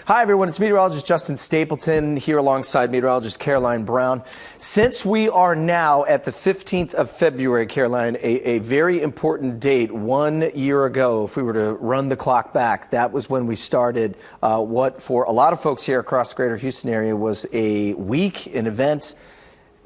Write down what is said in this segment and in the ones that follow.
Hi, everyone. It's meteorologist Justin Stapleton here alongside meteorologist Caroline Brown. Since we are now at the 15th of February, Caroline, a very important date. 1 year ago, if we were to run the clock back, that was when we started what for a lot of folks here across the greater Houston area was a week, an event,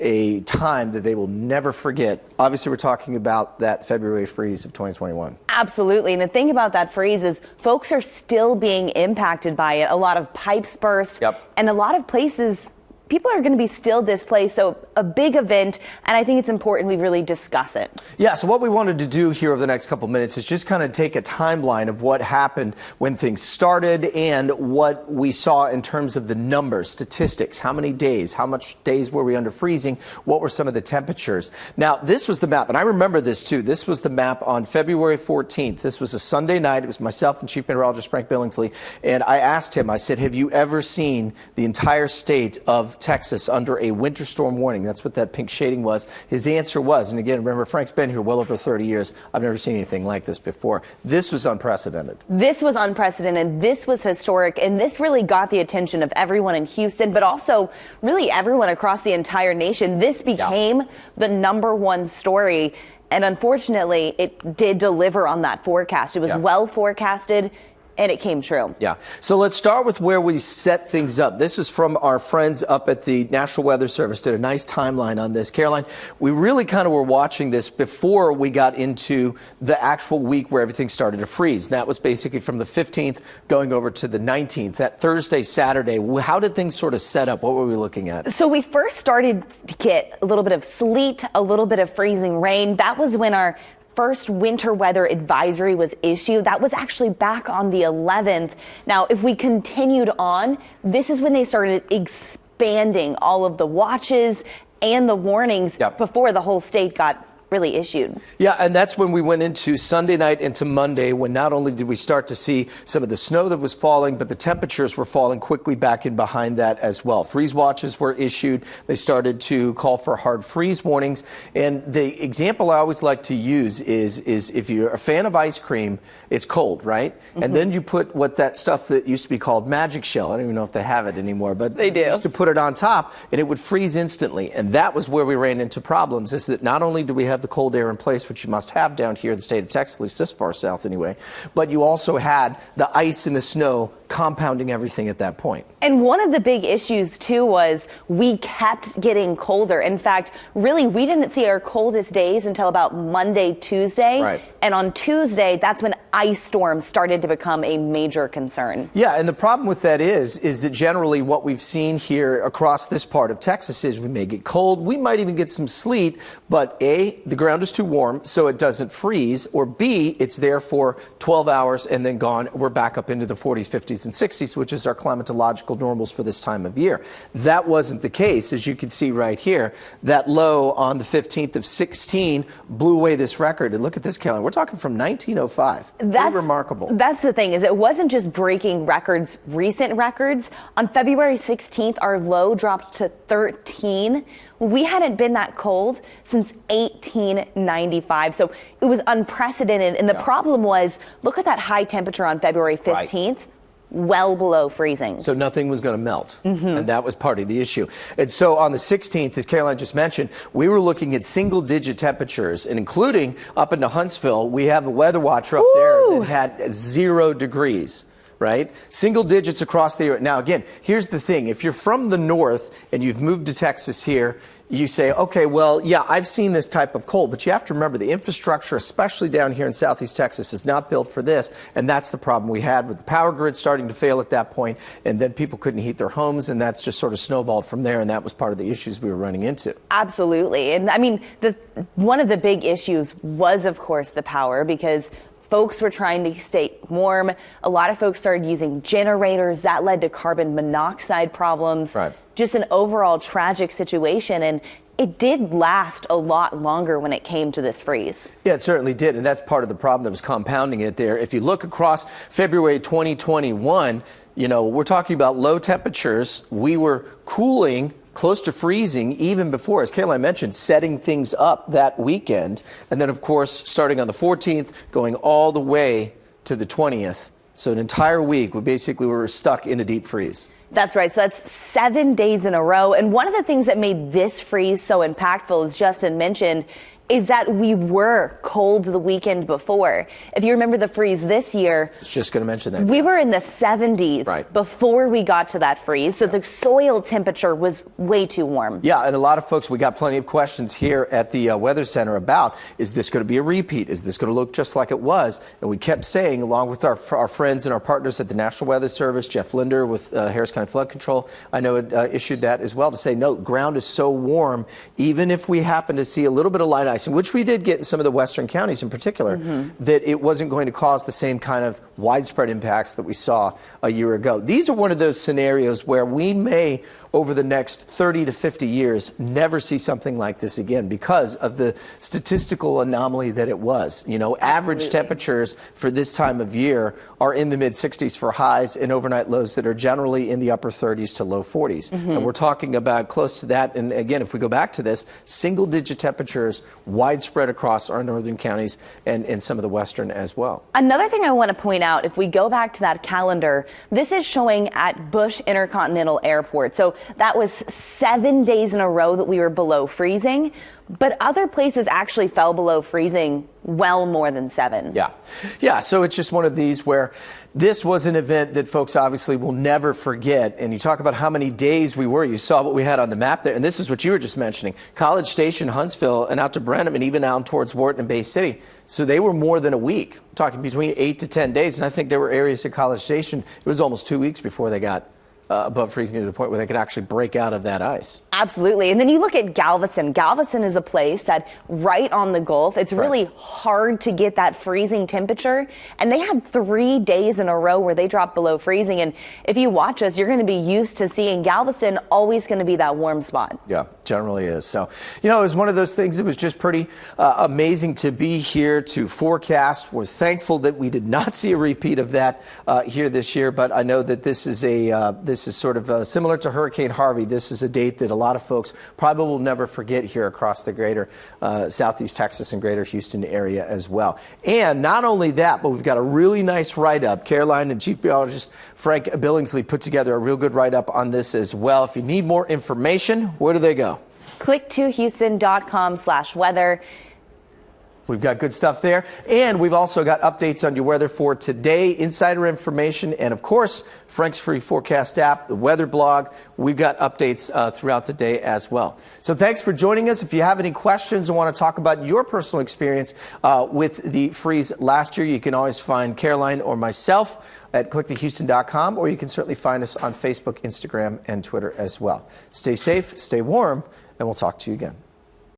a time that they will never forget. Obviously, we're talking about that February freeze of 2021. Absolutely. And the thing about that freeze is folks are still being impacted by it. A lot of pipes burst. And a lot of places, people are going to be still displaced. So a big event, and I think it's important we really discuss it. Yeah, so what we wanted to do here over the next couple minutes is just kind of take a timeline of what happened when things started and what we saw in terms of the numbers, statistics, how many days, how much days were we under freezing, what were some of the temperatures. Now, this was the map, and I remember this too. This was the map on February 14th. This was a Sunday night. It was myself and Chief Meteorologist Frank Billingsley, and I asked him, I said, have you ever seen the entire state of Texas under a winter storm warning? That's what that pink shading was. His answer was, and again, remember, Frank's been here well over 30 years. I've never seen anything like this before. This was unprecedented. This was unprecedented. This was historic, and this really got the attention of everyone in Houston, but also really everyone across the entire nation. This became the #1 story, and unfortunately, it did deliver on that forecast. It was well forecasted, and it came true. Yeah. So let's start with where we set things up. This is from our friends up at the National Weather Service. Did a nice timeline on this. Caroline, we really kind of were watching this before we got into the actual week where everything started to freeze. And that was basically from the 15th going over to the 19th, that Thursday, Saturday. How did things sort of set up? What were we looking at? So we first started to get a little bit of sleet, a little bit of freezing rain. That was when our first winter weather advisory was issued. That was actually back on the 11th. Now, if we continued on, this is when they started expanding all of the watches and the warnings before the whole state got really issued. Yeah, and that's when we went into Sunday night into Monday, when not only did we start to see some of the snow that was falling, but the temperatures were falling quickly back in behind that as well. Freeze watches were issued. They started to call for hard freeze warnings. And the example I always like to use is if you're a fan of ice cream, it's cold, right? And then you put what that stuff that used to be called magic shell. I don't even know if they have it anymore, but they do. Used to put it on top and it would freeze instantly. And that was where we ran into problems, is that not only do we have the cold air in place, which you must have down here in the state of Texas, at least this far south anyway, but you also had the ice and the snow compounding everything at that point. And one of the big issues too was we kept getting colder. In fact, really, we didn't see our coldest days until about Monday, Tuesday. Right. And on Tuesday, that's when ice storms started to become a major concern. Yeah, and the problem with that is that generally what we've seen here across this part of Texas is we may get cold, we might even get some sleet, but A, the ground is too warm so it doesn't freeze, or B, it's there for 12 hours and then gone. We're back up into the 40s, 50s, and 60s, which is our climatological normals for this time of year. That wasn't the case, as you can see right here. That low on the 15th of 16 blew away this record. And look at this, Caroline. We're talking from 1905. That's remarkable. That's the thing, is it wasn't just breaking records, recent records. On February 16th, our low dropped to 13. We hadn't been that cold since 1895, so it was unprecedented. And the problem was, look at that high temperature on February 15th. Well below freezing. So nothing was going to melt, and that was part of the issue. And so on the 16th, as Caroline just mentioned, we were looking at single-digit temperatures, and including up into Huntsville, we have a weather watcher up there that had 0 degrees. Right? Single digits across the area. Now, again, here's the thing. If you're from the north and you've moved to Texas here, you say, okay, well, yeah, I've seen this type of cold, but you have to remember the infrastructure, especially down here in southeast Texas, is not built for this, and that's the problem we had with the power grid starting to fail at that point, and then people couldn't heat their homes, and that's just sort of snowballed from there, and that was part of the issues we were running into. Absolutely. And I mean, one of the big issues was, of course, the power, because folks were trying to stay warm. A lot of folks started using generators. That led to carbon monoxide problems. Right. Just an overall tragic situation. And it did last a lot longer when it came to this freeze. Yeah, it certainly did. And that's part of the problem that was compounding it there. If you look across February 2021, you know, we're talking about low temperatures. We were cooling close to freezing even before, as Caroline mentioned, setting things up that weekend. And then, of course, starting on the 14th, going all the way to the 20th. So an entire week, we basically were stuck in a deep freeze. That's right. So that's 7 days in a row. And one of the things that made this freeze so impactful, as Justin mentioned, is that we were cold the weekend before. If you remember the freeze this year, I was just going to mention that. We were in the 70s before we got to that freeze. So the soil temperature was way too warm. Yeah, and a lot of folks, we got plenty of questions here at the Weather Center about, is this going to be a repeat? Is this going to look just like it was? And we kept saying, along with our friends and our partners at the National Weather Service, Jeff Linder with Harris County Flood Control, I know it issued that as well, to say, no, ground is so warm, even if we happen to see a little bit of light ice, which we did get in some of the western counties in particular, that it wasn't going to cause the same kind of widespread impacts that we saw a year ago. These are one of those scenarios where we may, over the next 30 to 50 years, never see something like this again because of the statistical anomaly that it was. You know, average temperatures for this time of year are in the mid-60s for highs and overnight lows that are generally in the upper 30s to low 40s. And we're talking about close to that. And again, if we go back to this, single-digit temperatures widespread across our northern counties and some of the western as well. Another thing I want to point out, if we go back to that calendar, this is showing at Bush Intercontinental Airport. So that was 7 days in a row that we were below freezing, but other places actually fell below freezing well more than 7. Yeah, so it's just one of these where this was an event that folks obviously will never forget. And you talk about how many days we were. You saw what we had on the map there. And this is what you were just mentioning. College Station, Huntsville, and out to Brenham, and even out towards Wharton and Bay City. So they were more than a week, talking between 8 to 10 days. And I think there were areas at College Station, it was almost 2 weeks before they got above freezing to the point where they could actually break out of that ice. Absolutely. And then you look at Galveston. Galveston is a place that right on the Gulf, it's really hard to get that freezing temperature. And they had 3 days in a row where they dropped below freezing. And if you watch us, you're going to be used to seeing Galveston always going to be that warm spot. Yeah, generally is. So, you know, it was one of those things that was just pretty amazing to be here to forecast. We're thankful that we did not see a repeat of that here this year. But I know that this is this is sort of similar to Hurricane Harvey. This is a date that a lot of folks probably will never forget here across the greater southeast Texas and greater Houston area as well. And not only that, but we've got a really nice write-up. Caroline and Chief Meteorologist Frank Billingsley put together a real good write-up on this as well. If you need more information, where do they go? Click to Houston.com/weather. We've got good stuff there. And we've also got updates on your weather for today, insider information, and of course, Frank's free forecast app, the weather blog. We've got updates throughout the day as well. So thanks for joining us. If you have any questions or want to talk about your personal experience with the freeze last year, you can always find Caroline or myself at clicktohouston.com, or you can certainly find us on Facebook, Instagram, and Twitter as well. Stay safe, stay warm, and we'll talk to you again.